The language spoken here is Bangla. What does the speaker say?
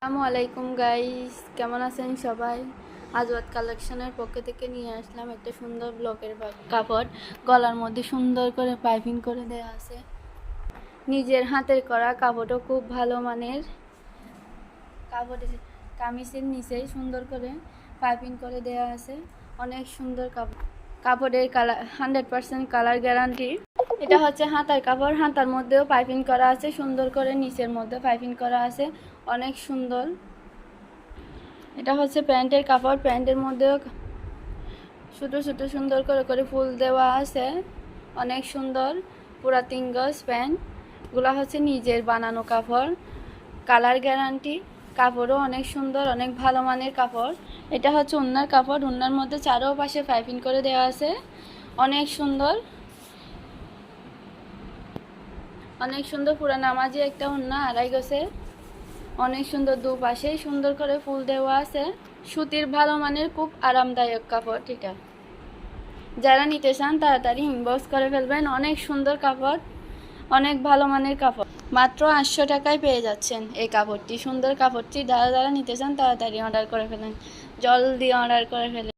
আসসালামু আলাইকুম গাইস, কেমন আছেন সবাই? আজওয়াত কালেকশনের পক্ষ থেকে নিয়ে আসলাম একটা সুন্দর ব্লকের কাপড়। গলার মধ্যে সুন্দর করে পাইপিং করে দেওয়া আছে। নিজের হাতের করা কাপড়ও খুব ভালো মানের। কাপড়ের কামিজের নিচে সুন্দর করে পাইপিং করে দেওয়া আছে। অনেক সুন্দর কাপড়। কাপড়ের কালার 100% কালার গ্যারান্টি। এটা হচ্ছে হাতার কাপড়, হাতার মধ্যেও পাইপিং করা আছে, সুন্দর করে নিচের মধ্যে পাইপিং করা আছে, অনেক সুন্দর। এটা হচ্ছে প্যান্টের কাপড়, প্যান্টের মধ্যেও ছোটো ছোটো সুন্দর করে করে ফুল দেওয়া আছে, অনেক সুন্দর। পুরা 3 গজ প্যান্ট, গুলা হচ্ছে নিজের বানানো কাপড়, কালার গ্যারান্টি। কাপড়ও অনেক সুন্দর, অনেক ভালো মানের কাপড়। এটা হচ্ছে ওড়নার কাপড়, ওড়নার মধ্যে চারোপাশে পাইপিং করে দেওয়া আছে, অনেক সুন্দর, অনেক সুন্দর। পুরা নামাজি একটা ওড়না, 2.5 গজের, অনেক সুন্দর। দুপাশেই সুন্দর করে ফুল দেওয়া আছে। সুতির ভালো মানের, খুব আরামদায়ক কাপড় এটা। যারা নিতে চান তাড়াতাড়ি ইনবক্স করে ফেলবেন। অনেক সুন্দর কাপড়, অনেক ভালো মানের কাপড়। মাত্র 800 টাকায় পেয়ে যাচ্ছেন এই কাপড়টি, সুন্দর কাপড়টি। যারা যারা নিতে চান তাড়াতাড়ি অর্ডার করে ফেলেন, জলদি অর্ডার করে ফেলেন।